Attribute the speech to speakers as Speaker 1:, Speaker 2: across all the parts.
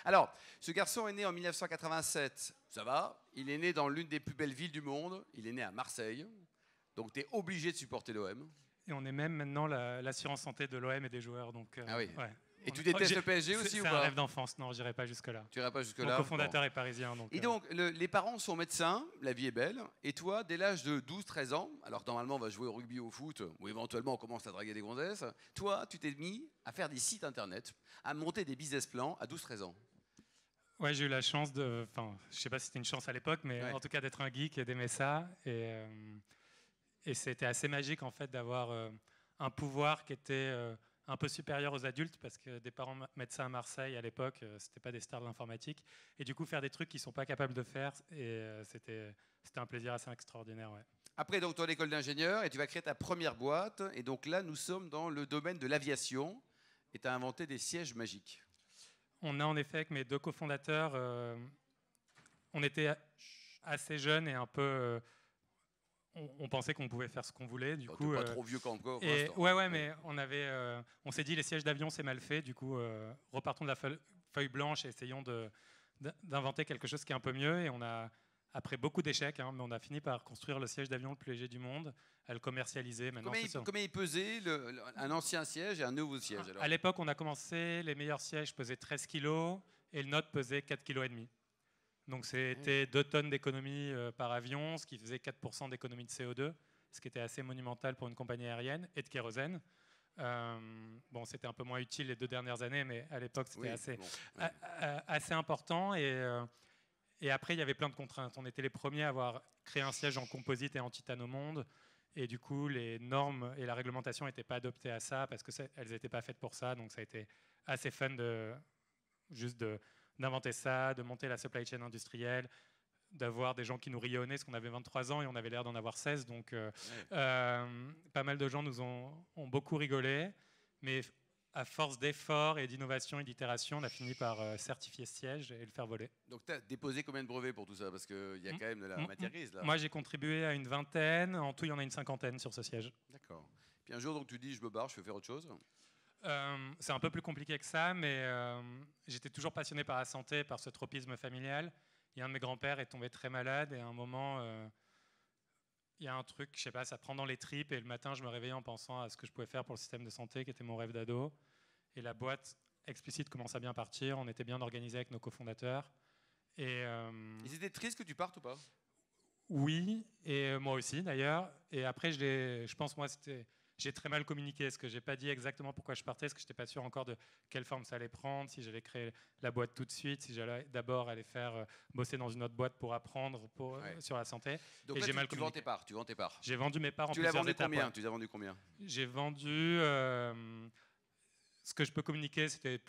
Speaker 1: Alors, ce garçon est né en 1987. Ça va. Il est né dans l'une des plus belles villes du monde. Il est né à Marseille. Donc, tu es obligé de supporter l'OM.
Speaker 2: Et on est même maintenant l'assurance santé de l'OM et des joueurs. Donc,
Speaker 1: Ah oui.
Speaker 2: ouais.
Speaker 1: Et tu détestes le PSG aussi ou pas?
Speaker 2: C'est un rêve d'enfance. Non, je n'irai pas jusque-là.
Speaker 1: Tu n'iras pas
Speaker 2: Mon
Speaker 1: jusque-là?
Speaker 2: cofondateur est parisien. Donc,
Speaker 1: Et donc, les parents sont médecins, la vie est belle. Et toi, dès l'âge de 12-13 ans, alors normalement on va jouer au rugby, au foot, ou éventuellement on commence à draguer des gonzesses, toi, tu t'es mis à faire des sites internet, à monter des business plans à 12-13 ans.
Speaker 2: Ouais, j'ai eu la chance de. Enfin, je sais pas si c'était une chance à l'époque, mais
Speaker 1: Ouais.
Speaker 2: en tout cas d'être un geek et d'aimer ça. Et c'était assez magique en fait d'avoir un pouvoir qui était un peu supérieur aux adultes parce que des parents médecins à Marseille à l'époque, c'était pas des stars de l'informatique. Et du coup, faire des trucs qu'ils sont pas capables de faire, et c'était un plaisir assez extraordinaire. Ouais.
Speaker 1: Après, donc, tu as l'école d'ingénieur et tu vas créer ta première boîte. Et donc là, nous sommes dans le domaine de l'aviation et tu as inventé des sièges magiques.
Speaker 2: On a en effet, avec mes deux cofondateurs, on était assez jeunes et un peu. On pensait qu'on pouvait faire ce qu'on voulait. Du coup,
Speaker 1: pas trop vieux encore.
Speaker 2: Et, ouais, mais on s'est dit les sièges d'avion c'est mal fait. Du coup, repartons de la feuille blanche et essayons d'inventer quelque chose qui est un peu mieux. Et on a, après beaucoup d'échecs, mais on a fini par construire le siège d'avion le plus léger du monde, à le commercialiser. Maintenant,
Speaker 1: combien il pesait un ancien siège et un nouveau siège alors?
Speaker 2: À l'époque, on a commencé, les meilleurs sièges pesaient 13 kg et le nôtre pesait 4,5 kg. Donc c'était 2 tonnes d'économie par avion, ce qui faisait 4% d'économie de CO2, ce qui était assez monumental pour une compagnie aérienne, et de kérosène. Bon, c'était un peu moins utile les 2 dernières années, mais à l'époque c'était assez important. Et après, il y avait plein de contraintes. On était les premiers à avoir créé un siège en composite et en titane au monde. Et du coup, les normes et la réglementation n'étaient pas adoptées à ça parce qu'elles n'étaient pas faites pour ça. Donc ça a été assez fun d'inventer ça, de monter la supply chain industrielle, d'avoir des gens qui nous riaient au nez parce qu'on avait 23 ans et on avait l'air d'en avoir 16. Donc pas mal de gens nous ont beaucoup rigolé. Mais à force d'efforts et d'innovation et d'itération, on a fini par certifier ce siège et le faire voler.
Speaker 1: Donc tu as déposé combien de brevets pour tout ça? Parce qu'il y a quand même de la matière grise là.
Speaker 2: Moi j'ai contribué à une vingtaine. En tout, il y en a une cinquantaine sur ce siège.
Speaker 1: D'accord. Puis un jour, donc, tu dis je me barre, je veux faire autre chose?
Speaker 2: C'est un peu plus compliqué que ça, mais j'étais toujours passionné par la santé, par ce tropisme familial. Et un de mes grands-pères est tombé très malade et à un moment, il y a un truc, je sais pas, ça prend dans les tripes et le matin, je me réveillais en pensant à ce que je pouvais faire pour le système de santé, qui était mon rêve d'ado. Et la boîte explicite commence à bien partir. On était bien organisé avec nos cofondateurs.
Speaker 1: Ils étaient tristes que tu partes ou pas?
Speaker 2: Oui, et moi aussi d'ailleurs. Et après, je pense moi j'ai très mal communiqué, parce que j'ai pas dit exactement pourquoi je partais, parce que je n'étais pas sûr encore de quelle forme ça allait prendre, si j'allais créer la boîte tout de suite, si j'allais d'abord aller faire bosser dans une autre boîte pour apprendre sur la santé.
Speaker 1: Donc là, tu vends tes parts.
Speaker 2: J'ai vendu mes parts en
Speaker 1: plusieurs étapes.
Speaker 2: Tu
Speaker 1: l'as vendu combien?
Speaker 2: J'ai vendu. Ce que je peux communiquer, c'était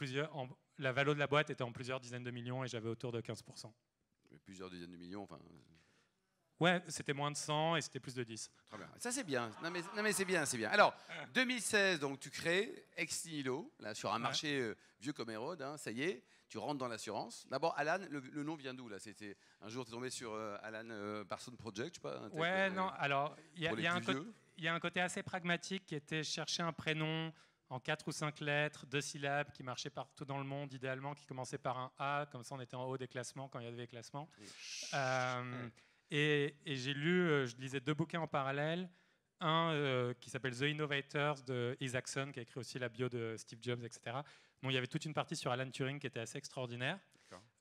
Speaker 2: la valeur de la boîte était en plusieurs dizaines de millions et j'avais autour de 15%.
Speaker 1: Plusieurs dizaines de millions, enfin.
Speaker 2: Ouais, c'était moins de 100 et c'était plus de 10.
Speaker 1: Très bien. Ça, c'est bien. Non, mais c'est bien, c'est bien. Alors, 2016, donc, tu crées Ex Nihilo, là, sur un marché vieux comme Hérode, ça y est, tu rentres dans l'assurance. D'abord, Alan, le nom vient d'où, là? C'était un jour, tu es tombé sur Alan Parsons Project, je sais pas.
Speaker 2: Ouais, non, alors, il y a un côté assez pragmatique qui était chercher un prénom en 4 ou 5 lettres, 2 syllabes, qui marchait partout dans le monde, idéalement, qui commençait par un A, comme ça on était en haut des classements quand il y avait des classements. Et j'ai lu, je lisais 2 bouquins en parallèle. Un qui s'appelle The Innovators de Isaacson, qui a écrit aussi la bio de Steve Jobs, etc. Bon, il y avait toute une partie sur Alan Turing qui était assez extraordinaire.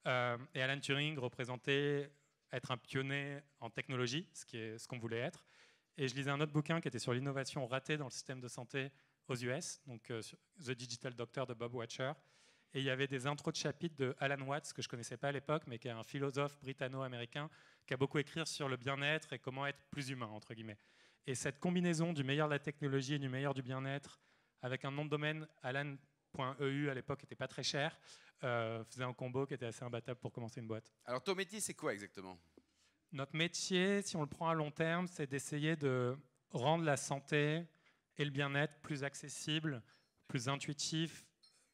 Speaker 2: Et Alan Turing représentait être un pionnier en technologie, ce qu'on voulait être. Et je lisais un autre bouquin qui était sur l'innovation ratée dans le système de santé aux US, donc The Digital Doctor de Bob Watcher. Et il y avait des intros de chapitres de Alan Watts, que je ne connaissais pas à l'époque, mais qui est un philosophe britanno-américain qui a beaucoup écrit sur le bien-être et comment être plus humain, entre guillemets. Et cette combinaison du meilleur de la technologie et du meilleur du bien-être, avec un nom de domaine, alan.eu à l'époque n'était pas très cher, faisait un combo qui était assez imbattable pour commencer une boîte.
Speaker 1: Alors ton métier, c'est quoi exactement?
Speaker 2: Notre métier, si on le prend à long terme, c'est d'essayer de rendre la santé et le bien-être plus accessible, plus intuitif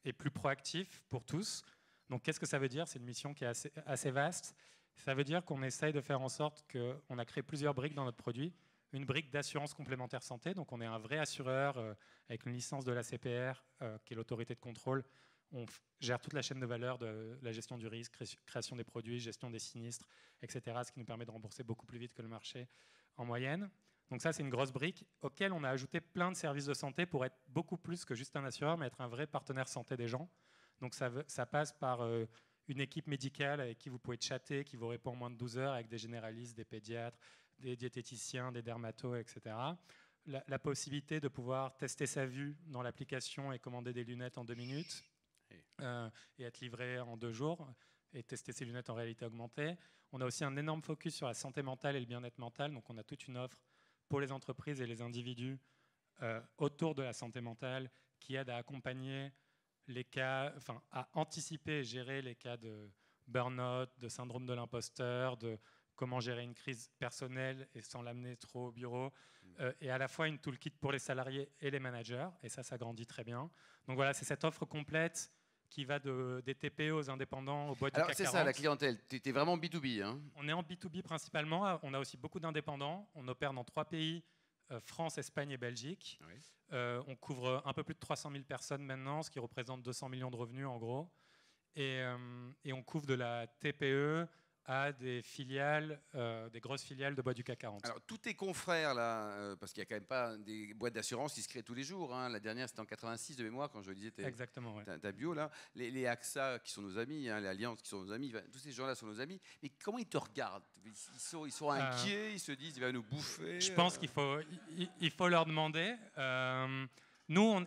Speaker 2: et plus proactif pour tous. Donc qu'est-ce que ça veut dire? C'est une mission qui est assez vaste. Ça veut dire qu'on essaye de faire en sorte qu'on a créé plusieurs briques dans notre produit. Une brique d'assurance complémentaire santé, donc on est un vrai assureur avec une licence de la CPR, qui est l'autorité de contrôle. on gère toute la chaîne de valeur de la gestion du risque, création des produits, gestion des sinistres, etc., ce qui nous permet de rembourser beaucoup plus vite que le marché en moyenne. Donc ça, c'est une grosse brique auquel on a ajouté plein de services de santé pour être beaucoup plus que juste un assureur, mais être un vrai partenaire santé des gens. Donc ça passe par une équipe médicale avec qui vous pouvez chatter, qui vous répond en moins de 12 heures, avec des généralistes, des pédiatres, des diététiciens, des dermatos, etc. La possibilité de pouvoir tester sa vue dans l'application et commander des lunettes en 2 minutes et être livré en 2 jours et tester ses lunettes en réalité augmentée. On a aussi un énorme focus sur la santé mentale et le bien-être mental. Donc on a toute une offre pour les entreprises et les individus autour de la santé mentale qui aide à accompagner les cas, enfin à anticiper et gérer les cas de burn-out, de syndrome de l'imposteur, de comment gérer une crise personnelle et sans l'amener trop au bureau, et à la fois une toolkit pour les salariés et les managers, et ça grandit très bien. Donc voilà, c'est cette offre complète qui va des TPE aux indépendants, aux boîtes du CAC 40.
Speaker 1: Alors c'est ça, la clientèle, tu es vraiment B2B, hein?
Speaker 2: On est en B2B principalement, on a aussi beaucoup d'indépendants, on opère dans 3 pays, France, Espagne et Belgique. Oui. On couvre un peu plus de 300 000 personnes maintenant, ce qui représente 200 millions de revenus en gros. Et on couvre de la TPE à des filiales, des grosses filiales de boîtes du CAC 40.
Speaker 1: Alors, tous tes confrères, là, parce qu'il n'y a quand même pas des boîtes d'assurance qui se créent tous les jours. Hein. La dernière, c'était en 86 de mémoire, quand je lisais ta bio. Là. Les AXA, qui sont nos amis, hein, les Allianz, qui sont nos amis, tous ces gens-là sont nos amis. Mais comment ils te regardent? Ils sont inquiets, ils se disent, il va nous bouffer.
Speaker 2: Je pense qu'il faut leur demander. Nous,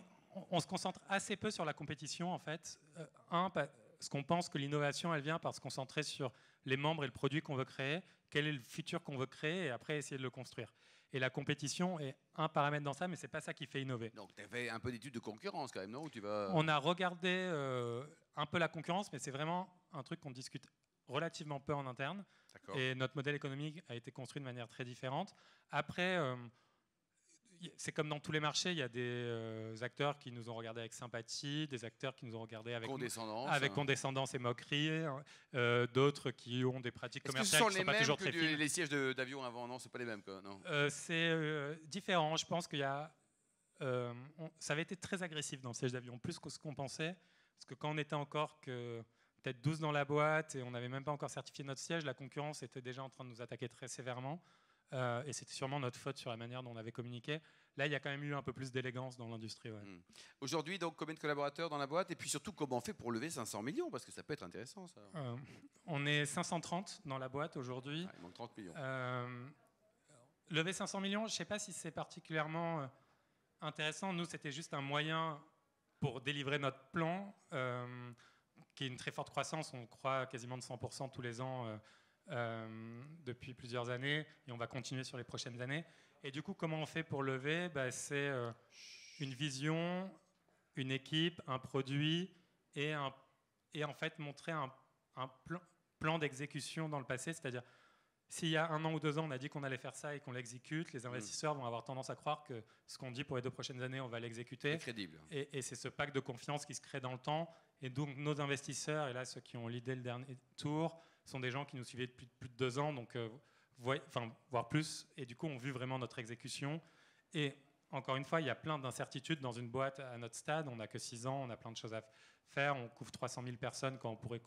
Speaker 2: on se concentre assez peu sur la compétition, en fait. Parce qu'on pense que l'innovation, elle vient par se concentrer sur les membres et le produit qu'on veut créer, quel est le futur qu'on veut créer, et après essayer de le construire. Et la compétition est un paramètre dans ça, mais ce n'est pas ça qui fait innover.
Speaker 1: Donc tu as fait un peu d'études de concurrence quand même, non?
Speaker 2: On a regardé un peu la concurrence, mais c'est vraiment un truc qu'on discute relativement peu en interne. Et notre modèle économique a été construit de manière très différente. Après, c'est comme dans tous les marchés, il y a des acteurs qui nous ont regardés avec sympathie, des acteurs qui nous ont regardés avec condescendance et moquerie, d'autres qui ont des pratiques commerciales qui ne sont pas toujours très fines.
Speaker 1: Les sièges d'avion avant, non, c'est pas les mêmes, quoi, non?
Speaker 2: C'est différent. Je pense qu'il y a, ça avait été très agressif dans le siège d'avion, plus que ce qu'on pensait, parce que quand on était encore que peut-être 12 dans la boîte et on n'avait même pas encore certifié notre siège, la concurrence était déjà en train de nous attaquer très sévèrement. Et c'était sûrement notre faute sur la manière dont on avait communiqué. Là, il y a quand même eu un peu plus d'élégance dans l'industrie. Ouais.
Speaker 1: Aujourd'hui, donc, combien de collaborateurs dans la boîte? Et puis surtout, comment on fait pour lever 500 millions? Parce que ça peut être intéressant, ça.
Speaker 2: On est 530 dans la boîte aujourd'hui.
Speaker 1: Il manque 30 millions.
Speaker 2: Lever 500 millions, je ne sais pas si c'est particulièrement intéressant. Nous, c'était juste un moyen pour délivrer notre plan, qui est une très forte croissance. On croît quasiment de 100% tous les ans depuis plusieurs années, et on va continuer sur les prochaines années. Et du coup, comment on fait pour lever? C'est une vision, une équipe, un produit et en fait montrer un plan d'exécution dans le passé. C'est-à-dire, s'il y a 1 an ou 2 ans, on a dit qu'on allait faire ça et qu'on l'exécute, les investisseurs vont avoir tendance à croire que ce qu'on dit pour les 2 prochaines années, on va l'exécuter.
Speaker 1: C'est crédible.
Speaker 2: Et c'est ce pacte de confiance qui se crée dans le temps. Et donc, nos investisseurs, et là, ceux qui ont l'idée le dernier tour, sont des gens qui nous suivaient depuis plus de 2 ans, donc, voire plus, et du coup ont vu vraiment notre exécution. Et encore une fois, il y a plein d'incertitudes dans une boîte à notre stade. On n'a que 6 ans, on a plein de choses à faire. On couvre 300 000 personnes quand on pourrait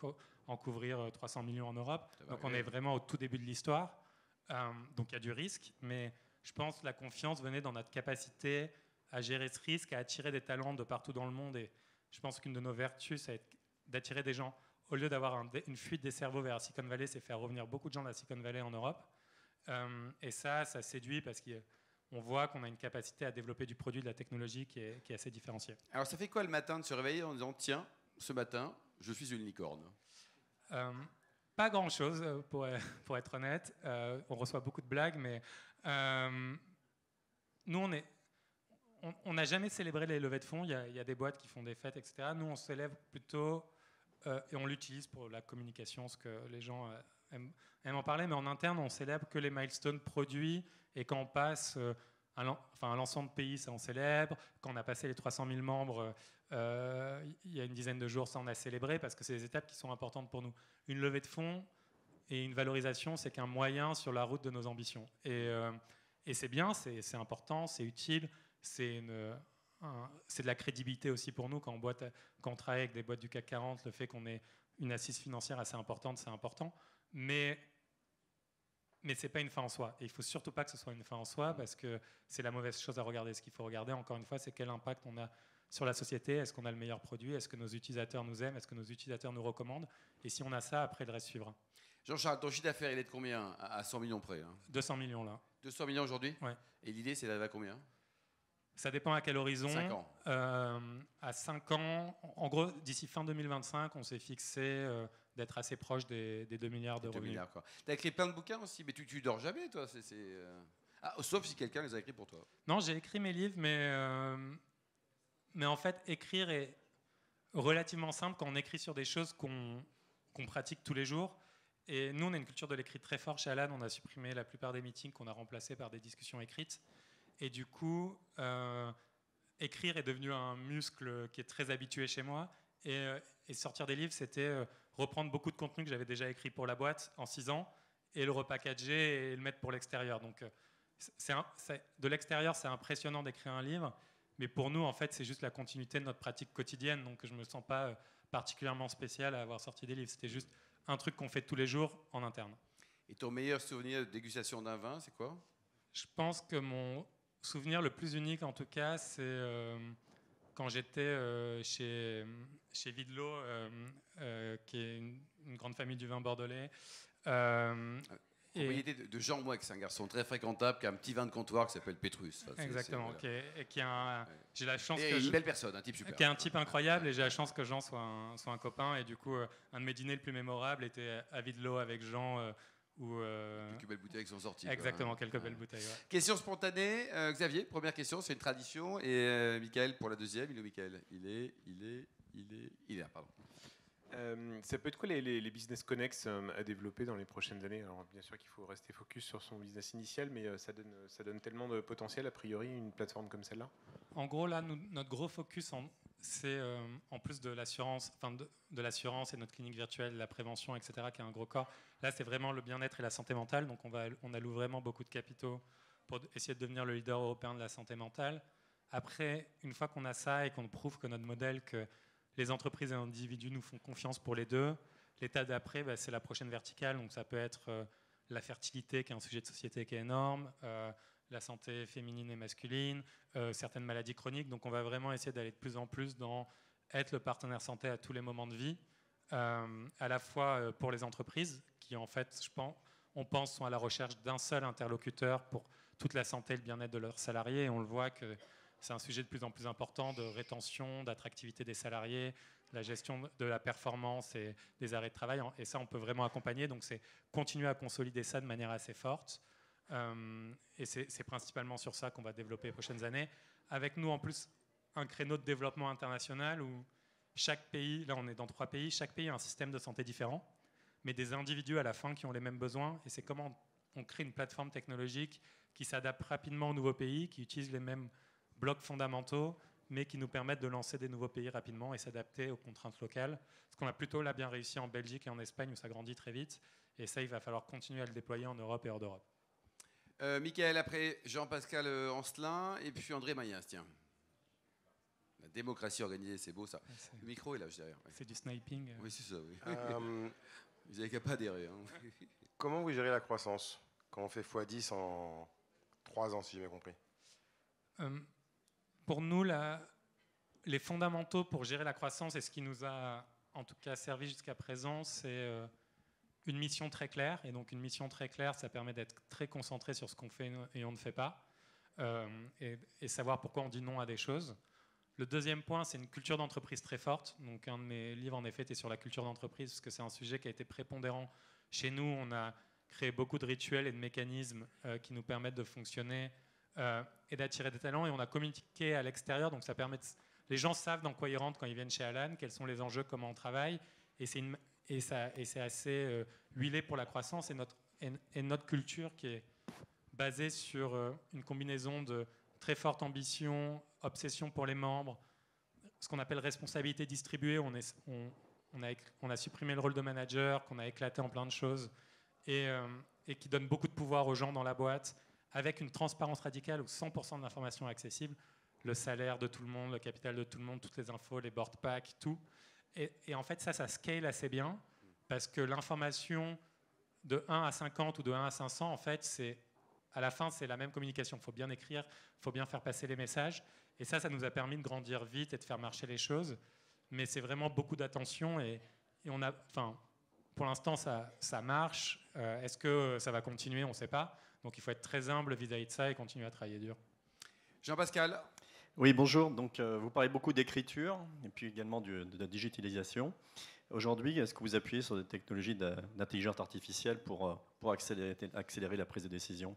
Speaker 2: en couvrir 300 millions en Europe. Donc on est vraiment au tout début de l'histoire. Donc il y a du risque, mais je pense que la confiance venait dans notre capacité à gérer ce risque, à attirer des talents de partout dans le monde. Et je pense qu'une de nos vertus, c'est d'attirer des gens. Au lieu d'avoir une fuite des cerveaux vers la Silicon Valley, c'est faire revenir beaucoup de gens de la Silicon Valley en Europe. Et ça séduit parce qu'on voit qu'on a une capacité à développer du produit, de la technologie qui est assez différenciée.
Speaker 1: Alors ça fait quoi le matin de se réveiller en disant, tiens, ce matin, je suis une licorne?
Speaker 2: Pas grand-chose, pour être honnête. On reçoit beaucoup de blagues, mais nous, on n'a jamais célébré les levées de fonds. Il y a des boîtes qui font des fêtes, etc. Nous, on célèbre plutôt... et on l'utilise pour la communication, ce que les gens aiment en parler, mais en interne, on célèbre que les milestones produits, et quand on passe un lancement de pays, ça on célèbre. Quand on a passé les 300 000 membres, il y a une dizaine de jours, ça on a célébré, parce que c'est des étapes qui sont importantes pour nous. Une levée de fonds et une valorisation, c'est qu'un moyen sur la route de nos ambitions. Et c'est bien, c'est important, c'est utile, c'est c'est de la crédibilité aussi pour nous. Quand on travaille avec des boîtes du CAC 40, le fait qu'on ait une assise financière assez importante, c'est important. Mais ce n'est pas une fin en soi. Et il ne faut surtout pas que ce soit une fin en soi, parce que c'est la mauvaise chose à regarder. Ce qu'il faut regarder, encore une fois, c'est quel impact on a sur la société. Est-ce qu'on a le meilleur produit? Est-ce que nos utilisateurs nous aiment? Est-ce que nos utilisateurs nous recommandent? Et si on a ça, après, le reste suivra.
Speaker 1: Jean-Charles, ton chiffre d'affaires, il est de combien à 100 millions près, hein?
Speaker 2: 200 millions là.
Speaker 1: 200 millions aujourd'hui?
Speaker 2: Ouais.
Speaker 1: Et l'idée, c'est d'arriver à combien?
Speaker 2: Ça dépend à quel horizon.
Speaker 1: 5 ans.
Speaker 2: À 5 ans, en gros, d'ici fin 2025, on s'est fixé d'être assez proche des 2 milliards de revenus.
Speaker 1: Tu as écrit plein de bouquins aussi, mais tu dors jamais, toi. Sauf si quelqu'un les a écrits pour toi.
Speaker 2: Non, j'ai écrit mes livres, mais en fait, écrire est relativement simple quand on écrit sur des choses qu'on pratique tous les jours. Et nous, on a une culture de l'écrit très forte chez Alan. On a supprimé la plupart des meetings qu'on a remplacés par des discussions écrites. Et du coup, écrire est devenu un muscle qui est très habitué chez moi. Et sortir des livres, c'était reprendre beaucoup de contenu que j'avais déjà écrit pour la boîte en 6 ans et le repackager et le mettre pour l'extérieur. Donc, de l'extérieur, c'est impressionnant d'écrire un livre. Mais pour nous, en fait, c'est juste la continuité de notre pratique quotidienne. Donc, je ne me sens pas particulièrement spécial à avoir sorti des livres. C'était juste un truc qu'on fait tous les jours en interne.
Speaker 1: Et ton meilleur souvenir de dégustation d'un vin, c'est quoi?
Speaker 2: Je pense que mon souvenir le plus unique, en tout cas, c'est quand j'étais chez Videlo, qui est une grande famille du vin bordelais.
Speaker 1: Propriété de Jean Mouex, un garçon très fréquentable qui a un petit vin de comptoir qui s'appelle Pétrus. Enfin,
Speaker 2: exactement. J'ai la chance
Speaker 1: et une belle personne, un type super.
Speaker 2: Qui est un type incroyable, et j'ai la chance que Jean soit un copain. Et du coup, un de mes dîners le plus mémorable était à Videlo avec Jean.
Speaker 1: Quelques belles bouteilles qui sont sorties.
Speaker 2: Exactement, quelques belles bouteilles. Ouais.
Speaker 1: Question spontanée. Xavier, première question, c'est une tradition. Et Michael pour la deuxième. Il est où, Michael? Il est là, pardon.
Speaker 3: Ça peut être quoi les business connexes à développer dans les prochaines années? Alors bien sûr qu'il faut rester focus sur son business initial, mais ça donne tellement de potentiel, a priori, une plateforme comme celle-là.
Speaker 2: En gros, là, notre gros focus, c'est en plus de l'assurance, de l'assurance et notre clinique virtuelle, la prévention, etc., qui est un gros corps. Là, c'est vraiment le bien-être et la santé mentale. Donc, on alloue vraiment beaucoup de capitaux pour essayer de devenir le leader européen de la santé mentale. Après, une fois qu'on a ça et qu'on prouve que notre modèle, que les entreprises et les individus nous font confiance pour les deux, l'étape d'après, c'est la prochaine verticale. Donc, ça peut être la fertilité, qui est un sujet de société qui est énorme, la santé féminine et masculine, certaines maladies chroniques. Donc, on va vraiment essayer d'aller de plus en plus dans être le partenaire santé à tous les moments de vie, à la fois pour les entreprises qui, en fait, on pense, sont à la recherche d'un seul interlocuteur pour toute la santé et le bien-être de leurs salariés. Et on le voit que c'est un sujet de plus en plus important de rétention, d'attractivité des salariés, de la gestion de la performance et des arrêts de travail. Et ça, on peut vraiment accompagner. Donc, c'est continuer à consolider ça de manière assez forte. Et c'est principalement sur ça qu'on va développer les prochaines années. Avec nous, en plus, un créneau de développement international où chaque pays, là on est dans 3 pays, chaque pays a un système de santé différent, mais des individus à la fin qui ont les mêmes besoins. Et c'est comment on crée une plateforme technologique qui s'adapte rapidement aux nouveaux pays, qui utilise les mêmes blocs fondamentaux, mais qui nous permettent de lancer des nouveaux pays rapidement et s'adapter aux contraintes locales. Ce qu'on a plutôt là bien réussi en Belgique et en Espagne, où ça grandit très vite. Et ça, il va falloir continuer à le déployer en Europe et hors d'Europe.
Speaker 1: Michael, après Jean-Pascal Ancelin, et puis André Maillens, tiens. La démocratie organisée, c'est beau ça. Le micro est là, je dirais. Ouais.
Speaker 2: C'est du sniping.
Speaker 1: Oui, c'est ça, oui. Vous n'avez qu'à pas adhérer. Hein.
Speaker 4: Comment vous gérez la croissance quand on fait x10 en 3 ans, si j'ai bien compris?
Speaker 2: Pour nous, les fondamentaux pour gérer la croissance, et ce qui nous a en tout cas servi jusqu'à présent, c'est une mission très claire. Et donc une mission très claire, ça permet d'être très concentré sur ce qu'on fait et on ne fait pas, et savoir pourquoi on dit non à des choses. Le deuxième point, c'est une culture d'entreprise très forte. Donc un de mes livres, en effet, était sur la culture d'entreprise, parce que c'est un sujet qui a été prépondérant chez nous. On a créé beaucoup de rituels et de mécanismes qui nous permettent de fonctionner et d'attirer des talents. Et on a communiqué à l'extérieur, donc ça permet les gens savent dans quoi ils rentrent quand ils viennent chez Alan, quels sont les enjeux, comment on travaille. Et c'est assez huilé pour la croissance. Et notre culture qui est basée sur une combinaison de très forte ambition, obsession pour les membres, ce qu'on appelle responsabilité distribuée. On a supprimé le rôle de manager, qu'on a éclaté en plein de choses, et qui donne beaucoup de pouvoir aux gens dans la boîte, avec une transparence radicale où 100% de l'information est accessible. le salaire de tout le monde, le capital de tout le monde, toutes les infos, les board packs, tout. Et en fait, ça scale assez bien parce que l'information de 1 à 50 ou de 1 à 500, en fait, à la fin, c'est la même communication. Il faut bien écrire, il faut bien faire passer les messages. Et ça nous a permis de grandir vite et de faire marcher les choses. Mais c'est vraiment beaucoup d'attention et on a, pour l'instant, ça marche. Est-ce que ça va continuer? On ne sait pas. Donc, il faut être très humble vis-à-vis de ça et continuer à travailler dur.
Speaker 1: Jean-Pascal.
Speaker 5: Oui, bonjour. Donc, vous parlez beaucoup d'écriture et puis également de la digitalisation. Aujourd'hui, est-ce que vous appuyez sur des technologies d'intelligence artificielle pour accélérer la prise de décision?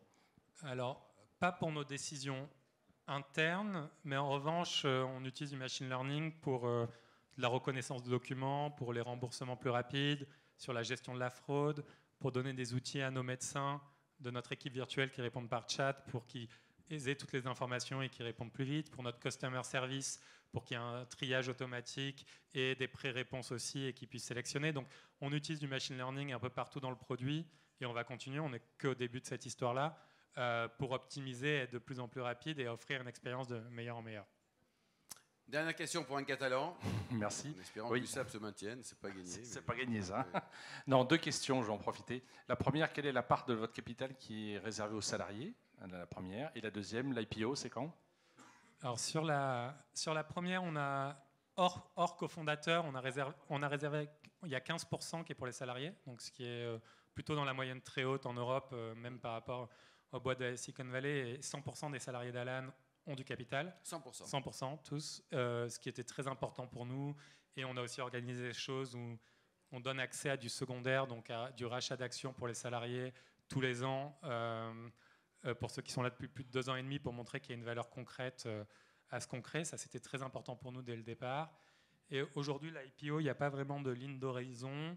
Speaker 2: Alors, pas pour nos décisions internes, mais en revanche, on utilise du machine learning pour de la reconnaissance de documents, pour les remboursements plus rapides, sur la gestion de la fraude, pour donner des outils à nos médecins de notre équipe virtuelle qui répondent par chat pour qu'ils aient toutes les informations et qui répondent plus vite, pour notre customer service, pour qu'il y ait un triage automatique et des pré-réponses aussi et qu'ils puissent sélectionner. Donc, on utilise du machine learning un peu partout dans le produit et on va continuer. On n'est qu'au début de cette histoire-là pour optimiser, être de plus en plus rapide et offrir une expérience de meilleur en meilleur.
Speaker 1: Dernière question pour un Catalan.
Speaker 6: Merci.
Speaker 1: En espérant
Speaker 6: oui.
Speaker 1: que l'USAP se maintienne, c'est pas gagné.
Speaker 6: C'est pas gagné ça. Ouais. Non, 2 questions, je vais en profiter. La première, quelle est la part de votre capital qui est réservée aux salariés? La première. Et la deuxième, l'IPO, c'est quand?
Speaker 2: Alors sur la première, on a hors cofondateur, on a réservé, il y a 15% qui est pour les salariés, donc ce qui est plutôt dans la moyenne très haute en Europe, même par rapport aux boîtes de Silicon Valley. Et 100% des salariés d'Alan ont du capital.
Speaker 1: 100%.
Speaker 2: 100% tous, ce qui était très important pour nous. Et on a aussi organisé des choses où on donne accès à du secondaire, donc à du rachat d'actions pour les salariés tous les ans. Pour ceux qui sont là depuis plus de 2 ans et demi, pour montrer qu'il y a une valeur concrète à ce qu'on crée. Ça, c'était très important pour nous dès le départ. Et aujourd'hui, l'IPO, il n'y a pas vraiment de ligne d'horizon.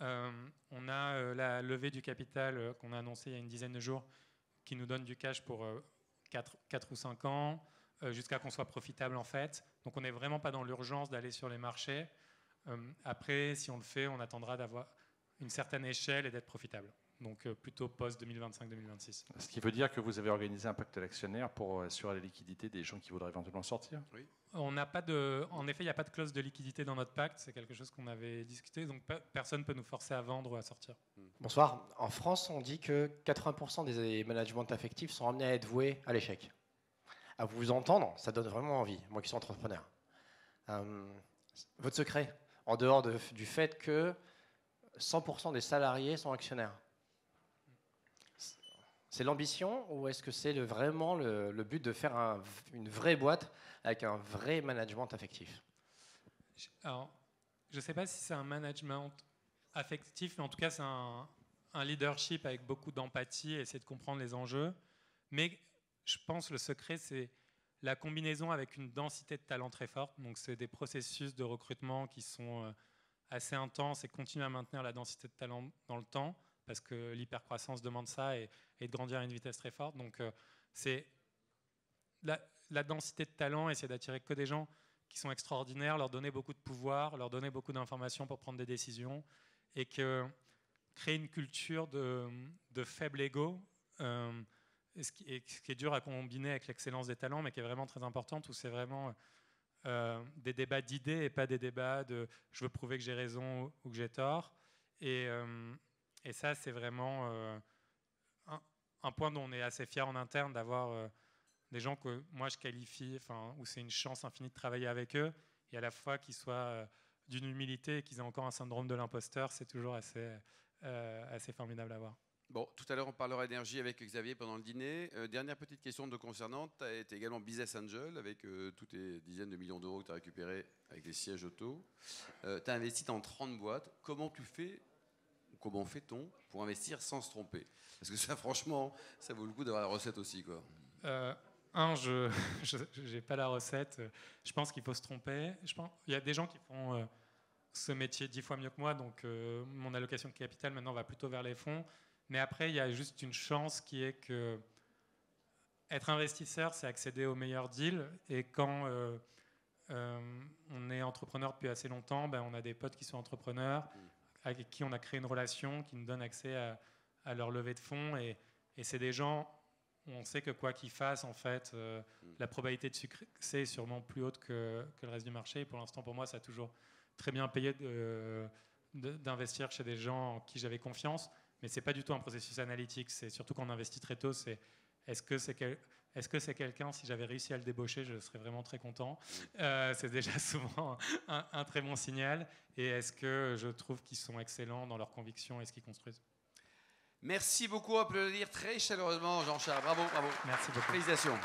Speaker 2: On a la levée du capital qu'on a annoncée il y a une dizaine de jours, qui nous donne du cash pour 4 ou 5 ans, jusqu'à qu'on soit profitable en fait. Donc on n'est vraiment pas dans l'urgence d'aller sur les marchés. Après, si on le fait, on attendra d'avoir une certaine échelle et d'être profitable. Donc plutôt post-2025-2026.
Speaker 6: Ce qui veut dire que vous avez organisé un pacte d'actionnaires pour assurer la liquidité des gens qui voudraient éventuellement sortir?
Speaker 1: Oui.
Speaker 2: On n'a pas de, en effet, il n'y a pas de clause de liquidité dans notre pacte. C'est quelque chose qu'on avait discuté. Donc personne ne peut nous forcer à vendre ou à sortir.
Speaker 7: Bonsoir. En France, on dit que 80% des managements affectifs sont amenés à être voués à l'échec. À vous entendre, ça donne vraiment envie, moi qui suis entrepreneur. Votre secret, en dehors du fait que 100% des salariés sont actionnaires, c'est l'ambition ou est-ce que c'est vraiment le but de faire une vraie boîte avec un vrai management affectif?
Speaker 2: Alors, je ne sais pas si c'est un management affectif, mais en tout cas, c'est un leadership avec beaucoup d'empathie et essayer de comprendre les enjeux. Mais je pense que le secret, c'est la combinaison avec une densité de talent très forte. Donc, c'est des processus de recrutement qui sont assez intenses et continuer à maintenir la densité de talent dans le temps, parce que l'hypercroissance demande ça et de grandir à une vitesse très forte. Donc, c'est la densité de talent, essayer d'attirer que des gens qui sont extraordinaires, leur donner beaucoup de pouvoir, leur donner beaucoup d'informations pour prendre des décisions et créer une culture de faible ego, ce qui est dur à combiner avec l'excellence des talents, mais qui est vraiment très importante, où c'est vraiment des débats d'idées et pas des débats de « je veux prouver que j'ai raison ou que j'ai tort ». Et ça, c'est vraiment un point dont on est assez fier en interne, d'avoir des gens que moi je qualifie, où c'est une chance infinie de travailler avec eux, et à la fois qu'ils soient d'une humilité et qu'ils aient encore un syndrome de l'imposteur, c'est toujours assez formidable à voir.
Speaker 1: Bon, tout à l'heure, on parlera énergie avec Xavier pendant le dîner. Dernière petite question de concernante. Tu as été également business angel avec toutes les dizaines de millions d'euros que tu as récupérés avec les sièges auto. Tu as investi dans 30 boîtes. Comment tu fais, comment fait-on pour investir sans se tromper? Parce que ça, franchement, ça vaut le coup d'avoir la recette aussi, quoi.
Speaker 2: Je n'ai pas la recette. Je pense qu'il faut se tromper. Il y a des gens qui font ce métier 10 fois mieux que moi, donc mon allocation de capital maintenant va plutôt vers les fonds. Mais après, il y a juste une chance qui est que être investisseur, c'est accéder aux meilleurs deals. Et quand on est entrepreneur depuis assez longtemps, on a des potes qui sont entrepreneurs, avec qui on a créé une relation, qui nous donne accès à leur levée de fonds. Et c'est des gens on sait que quoi qu'il fasse, en fait, la probabilité de succès est sûrement plus haute que le reste du marché. Et pour l'instant, pour moi, ça a toujours très bien payé d'investir chez des gens en qui j'avais confiance. Mais ce n'est pas du tout un processus analytique. C'est surtout quand on investit très tôt, c'est est-ce que c'est quelqu'un, si j'avais réussi à le débaucher, je serais vraiment très content. C'est déjà souvent un très bon signal. Et est-ce que je trouve qu'ils sont excellents dans leurs convictions et ce qu'ils construisent.
Speaker 1: Merci beaucoup, applaudir très chaleureusement Jean-Charles. Bravo, bravo.
Speaker 2: Merci beaucoup.
Speaker 1: Félicitations.